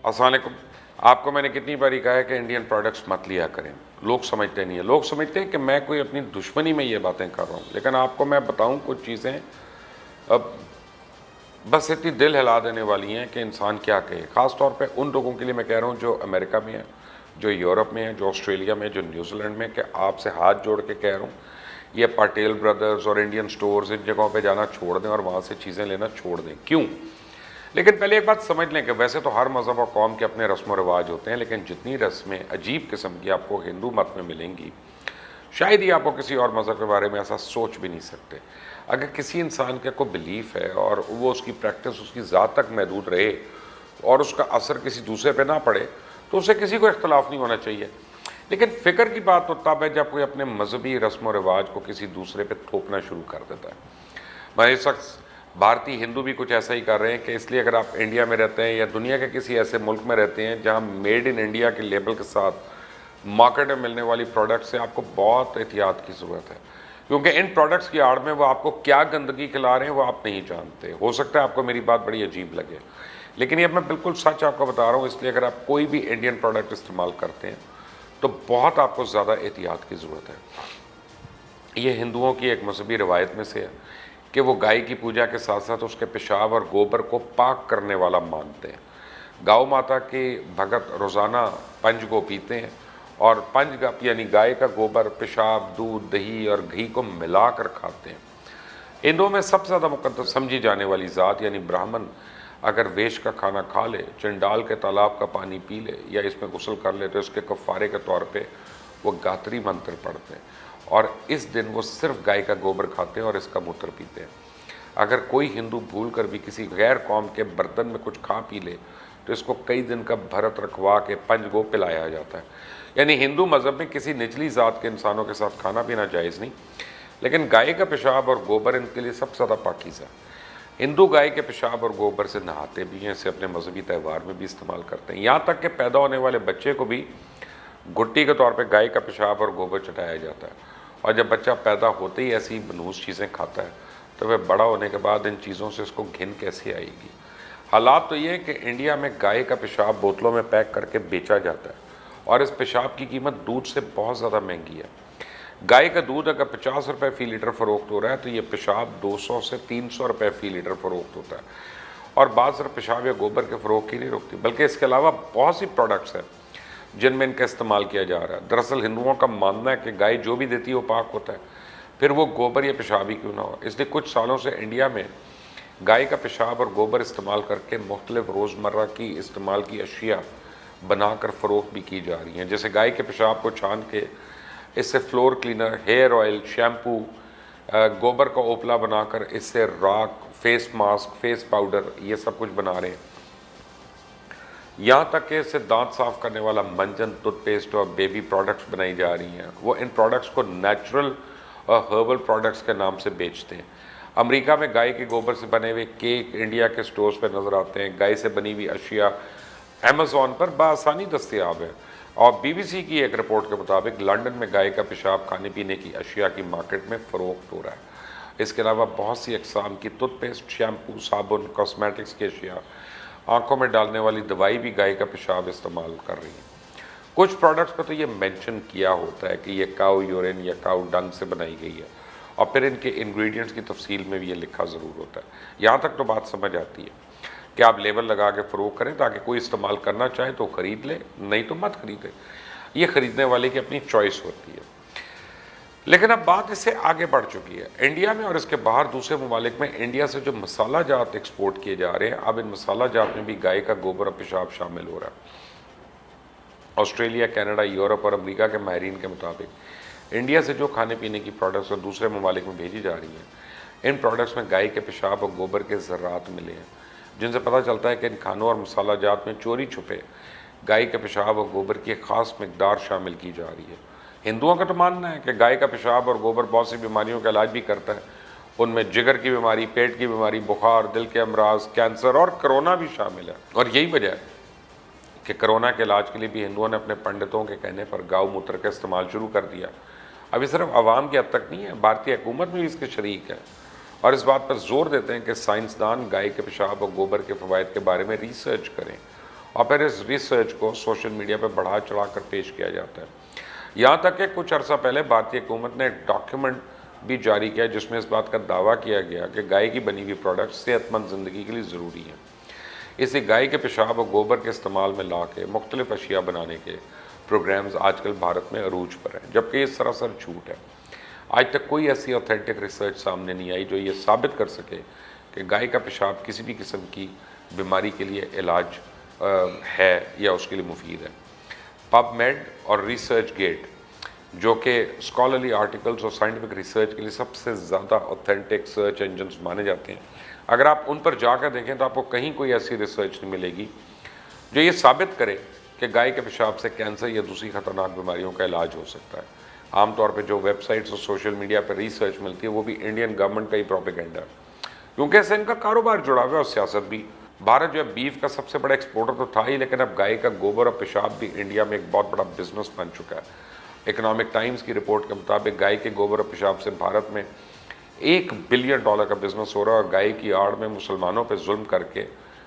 السلام علیکم. آپ کو میں نے کتنی باری کہا ہے کہ انڈین پروڈکٹس مت لیا کریں. لوگ سمجھتے نہیں ہیں. لوگ سمجھتے ہیں کہ میں کوئی اپنی دشمنی میں یہ باتیں کر رہا ہوں. لیکن آپ کو میں بتاؤں کچھ چیزیں اب بس اتنی دل ہلا دینے والی ہیں کہ انسان کیا کہے. خاص طور پہ ان لوگوں کے لیے میں کہہ رہا ہوں جو امریکہ میں ہیں, جو یورپ میں ہیں, جو آسٹریلیا میں, جو نیوزی لینڈ میں, کہ آپ سے ہاتھ جوڑ کے کہہ رہا ہوں یہ پاٹیل بردرز اور انڈین سٹورز ان جگہوں پہ جانا چھوڑ دیں اور وہاں سے چیزیں لینا چھوڑ دیں. کیوں؟ لیکن پہلے ایک بات سمجھ لیں کہ ویسے تو ہر مذہب اور قوم کے اپنے رسم و رواج ہوتے ہیں, لیکن جتنی رسمیں عجیب قسم کی آپ کو ہندو مت میں ملیں گی شاید ہی آپ کو کسی اور مذہب کے بارے میں ایسا سوچ بھی نہیں سکتے. اگر کسی انسان کا کوئی بلیف ہے اور وہ اس کی پریکٹس اس کی ذات تک محدود رہے اور اس کا اثر کسی دوسرے پہ نہ پڑے تو اسے کسی کو اختلاف نہیں ہونا چاہیے. لیکن فکر کی بات تو تب ہے جب کوئی اپنے مذہبی رسم و رواج کو کسی دوسرے پہ تھوپنا شروع کر دیتا ہے. میں اس وقت بھارتی ہندو بھی کچھ ایسا ہی کر رہے ہیں کہ اس لیے اگر آپ انڈیا میں رہتے ہیں یا دنیا کے کسی ایسے ملک میں رہتے ہیں جہاں میڈ ان انڈیا کے لیبل کے ساتھ مارکیٹ میں ملنے والی پروڈکٹس سے آپ کو بہت احتیاط کی ضرورت ہے, کیونکہ ان پروڈکٹس کی آڑ میں وہ آپ کو کیا گندگی کھلا رہے ہیں وہ آپ نہیں جانتے. ہو سکتا ہے آپ کو میری بات بڑی عجیب لگے, لیکن یہ میں بالکل سچ آپ کو بتا رہا ہوں. اس لیے اگر آپ کوئی بھی انڈین پروڈکٹ استعمال کرتے ہیں تو بہت آپ کو زیادہ احتیاط کی ضرورت ہے. یہ ہندوؤں کی ایک مذہبی روایت میں سے ہے کہ وہ گائے کی پوجا کے ساتھ ساتھ اس کے پیشاب اور گوبر کو پاک کرنے والا مانتے ہیں. گاؤ ماتا کے بھگت روزانہ پنج گو پیتے ہیں اور پنج گپ یعنی گائے کا گوبر, پیشاب, دودھ, دہی اور گھی کو ملا کر کھاتے ہیں. ہندوؤں میں سب سے زیادہ مقدس سمجھی جانے والی ذات یعنی براہمن اگر ویش کا کھانا کھا لے, چنڈال کے تالاب کا پانی پی لے یا اس میں غسل کر لے تو اس کے کفارے کے طور پہ وہ گاتری منتر پڑھتے ہیں اور اس دن وہ صرف گائے کا گوبر کھاتے ہیں اور اس کا موتر پیتے ہیں. اگر کوئی ہندو بھول کر بھی کسی غیر قوم کے برتن میں کچھ کھا پی لے تو اس کو کئی دن کا بھرت رکھوا کے پنج گو پلایا جاتا ہے. یعنی ہندو مذہب میں کسی نچلی ذات کے انسانوں کے ساتھ کھانا پینا جائز نہیں, لیکن گائے کا پیشاب اور گوبر ان کے لیے سب سے زیادہ پاکیزہ ہے. ہندو گائے کے پیشاب اور گوبر سے نہاتے بھی ہیں, اسے اپنے مذہبی تہوار میں بھی استعمال کرتے ہیں. یہاں تک کہ پیدا ہونے والے بچے کو بھی گھٹی کے طور پہ گائے کا پیشاب اور گوبر چٹایا جاتا ہے, اور جب بچہ پیدا ہوتے ہی ایسی بنوس چیزیں کھاتا ہے تو وہ بڑا ہونے کے بعد ان چیزوں سے اس کو گھن کیسے آئے گی. حالات تو یہ ہے کہ انڈیا میں گائے کا پیشاب بوتلوں میں پیک کر کے بیچا جاتا ہے اور اس پیشاب کی قیمت دودھ سے بہت زیادہ مہنگی ہے. گائے کا دودھ اگر 50 روپے فی لیٹر فروخت ہو رہا ہے تو یہ پیشاب 200 سے 300 روپے فی لیٹر فروخت ہوتا ہے. اور بعض صرف پیشاب یا گوبر کے فروغ کی نہیں روکتی بلکہ اس کے علاوہ بہت سی پروڈکٹس ہیں جن میں ان کا استعمال کیا جا رہا ہے. دراصل ہندوؤں کا ماننا ہے کہ گائے جو بھی دیتی ہے وہ پاک ہوتا ہے, پھر وہ گوبر یا پیشاب ہی کیوں نہ ہو. اس لیے کچھ سالوں سے انڈیا میں گائے کا پیشاب اور گوبر استعمال کر کے مختلف روزمرہ کی استعمال کی اشیاء بنا کر فروخت بھی کی جا رہی ہیں. جیسے گائے کے پیشاب کو چھان کے اس سے floor cleaner, hair oil, shampoo, گوبر کا اوپلا بنا کر اس سے راک, فیس ماسک, فیس پاؤڈر یہ سب کچھ بنا رہے ہیں. یہاں تک کہ اس سے دانت صاف کرنے والا منجن, ٹوتھ پیسٹ اور بیبی پروڈکٹس بنائی جا رہی ہیں. وہ ان پروڈکٹس کو نیچرل اور ہربل پروڈکٹس کے نام سے بیچتے ہیں. امریکہ میں گائے کے گوبر سے بنے ہوئے کیک انڈیا کے سٹورز پہ نظر آتے ہیں. گائے سے بنی ہوئی اشیاء امیزون پر بآسانی دستیاب ہے, اور بی بی سی کی ایک رپورٹ کے مطابق لنڈن میں گائے کا پیشاب کھانے پینے کی اشیاء کی مارکیٹ میں فروخت ہو رہا ہے. اس کے علاوہ بہت سی اقسام کی ٹوتھ پیسٹ, شیمپو, صابن, کاسمیٹکس کی اشیاء, آنکھوں میں ڈالنے والی دوائی بھی گائے کا پیشاب استعمال کر رہی ہیں. کچھ پروڈکٹس پہ تو یہ مینشن کیا ہوتا ہے کہ یہ کاؤ یورین یا کاؤ ڈنگ سے بنائی گئی ہے, اور پھر ان کے انگریڈینٹس کی تفصیل میں بھی یہ لکھا ضرور ہوتا ہے. یہاں تک تو بات سمجھ آتی ہے کہ آپ لیبل لگا کے فروغ کریں تاکہ کوئی استعمال کرنا چاہے تو خرید لے, نہیں تو مت خریدے. یہ خریدنے والے کی اپنی چوائس ہوتی ہے. لیکن اب بات اس سے آگے بڑھ چکی ہے. انڈیا میں اور اس کے باہر دوسرے ممالک میں انڈیا سے جو مسالہ جات ایکسپورٹ کیے جا رہے ہیں, اب ان مسالہ جات میں بھی گائے کا گوبر اور پیشاب شامل ہو رہا ہے. آسٹریلیا, کینیڈا, یورپ اور امریکہ کے ماہرین کے مطابق انڈیا سے جو کھانے پینے کی پروڈکٹس اور دوسرے ممالک میں بھیجی جا رہی ہیں ان پروڈکٹس میں گائے کے پیشاب اور گوبر کے ذرات ملے ہیں, جن سے پتہ چلتا ہے کہ ان کھانوں اور مسالہ جات میں چوری چھپے گائے کے پیشاب اور گوبر کی ایک خاص مقدار شامل کی جا رہی ہے. ہندوؤں کا تو ماننا ہے کہ گائے کا پیشاب اور گوبر بہت سی بیماریوں کا علاج بھی کرتا ہے. ان میں جگر کی بیماری, پیٹ کی بیماری, بخار, دل کے امراض, کینسر اور کرونا بھی شامل ہے. اور یہی وجہ ہے کہ کرونا کے علاج کے لیے بھی ہندوؤں نے اپنے پنڈتوں کے کہنے پر گاؤ موتر کا استعمال شروع کر دیا. ابھی صرف عوام کی حد تک نہیں ہے, بھارتی حکومت بھی اس کے شریک ہے اور اس بات پر زور دیتے ہیں کہ سائنسدان گائے کے پیشاب اور گوبر کے فوائد کے بارے میں ریسرچ کریں اور پھر اس ریسرچ کو سوشل میڈیا پہ بڑھا چڑھا کر پیش کیا جاتا ہے. یہاں تک کہ کچھ عرصہ پہلے بھارتی حکومت نے ایک ڈاکیومنٹ بھی جاری کیا جس میں اس بات کا دعویٰ کیا گیا کہ گائے کی بنی ہوئی پروڈکٹس صحت مند زندگی کے لیے ضروری ہیں. اسی گائے کے پیشاب اور گوبر کے استعمال میں لا کے مختلف اشیاء بنانے کے پروگرامز آج کل بھارت میں عروج پر ہیں، جبکہ یہ سراسر جھوٹ ہے. آج تک کوئی ایسی اوتھینٹک ریسرچ سامنے نہیں آئی جو یہ ثابت کر سکے کہ گائے کا پیشاب کسی بھی قسم کی بیماری کے لیے علاج ہے یا اس کے لیے مفید ہے. پب میڈ اور ریسرچ گیٹ جو کہ اسکالرلی آرٹیکلز اور سائنٹیفک ریسرچ کے لیے سب سے زیادہ اوتھینٹک سرچ انجنز مانے جاتے ہیں، اگر آپ ان پر جا کر دیکھیں تو آپ کو کہیں کوئی ایسی ریسرچ نہیں ملے گی جو یہ ثابت کرے کہ گائے کے پیشاب سے کینسر یا دوسری خطرناک بیماریوں کا علاج ہو سکتا ہے. عام طور پہ جو ویب سائٹس اور سوشل میڈیا پہ ریسرچ ملتی ہے وہ بھی انڈین گورنمنٹ کا ہی پروپیگنڈا ہے، کیونکہ اس سے ان کا کاروبار جڑا ہوا ہے اور سیاست بھی. بھارت جو ہے بیف کا سب سے بڑا ایکسپورٹر تو تھا ہی، لیکن اب گائے کا گوبر اور پیشاب بھی انڈیا میں ایک بہت بڑا بزنس بن چکا ہے. اکنامک ٹائمز کی رپورٹ کے مطابق گائے کے گوبر اور پیشاب سے بھارت میں $1 بلین کا بزنس ہو رہا ہے، اور گائے کی آڑ میں مسلمانوں پہ ظلم کر کے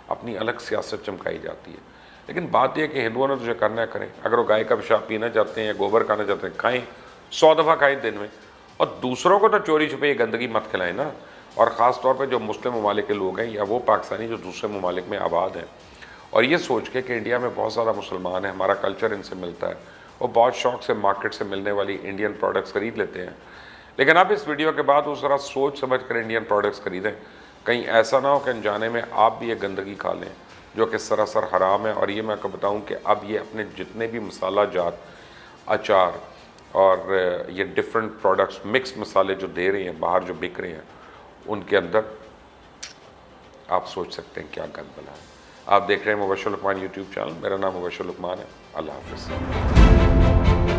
اپنی الگ سیاست چمکائی جاتی ہے. لیکن بات یہ ہے کہ ہندوؤں نے تو جو کرنا ہے کریں، اگر وہ گائے کا پیشاب پینا چاہتے ہیں یا گوبر کھانا چاہتے ہیں کھائیں، 100 دفعہ کھائیں دن میں، اور دوسروں کو تو چوری چھپے یہ گندگی مت کھلائیں نا. اور خاص طور پہ جو مسلم ممالک کے لوگ ہیں یا وہ پاکستانی جو دوسرے ممالک میں آباد ہیں، اور یہ سوچ کے کہ انڈیا میں بہت زیادہ مسلمان ہیں، ہمارا کلچر ان سے ملتا ہے، وہ بہت شوق سے مارکیٹ سے ملنے والی انڈین پروڈکٹس خرید لیتے ہیں. لیکن اب اس ویڈیو کے بعد اس طرح سوچ سمجھ کر انڈین پروڈکٹس خریدیں، کہیں ایسا نہ ہو کہ انجانے میں آپ بھی یہ گندگی کھا لیں جو کہ سراسر حرام ہے. اور یہ میں آپ کو بتاؤں کہ اب یہ اپنے جتنے بھی مسالہ جات، اچار اور یہ ڈیفرنٹ پروڈکٹس، مکس مسالے جو دے رہے ہیں باہر جو بک رہے ہیں، ان کے اندر آپ سوچ سکتے ہیں کیا گند بلا ہے. آپ دیکھ رہے ہیں مبشر لقمان یوٹیوب چینل، میرا نام مبشر لقمان ہے. اللہ حافظ.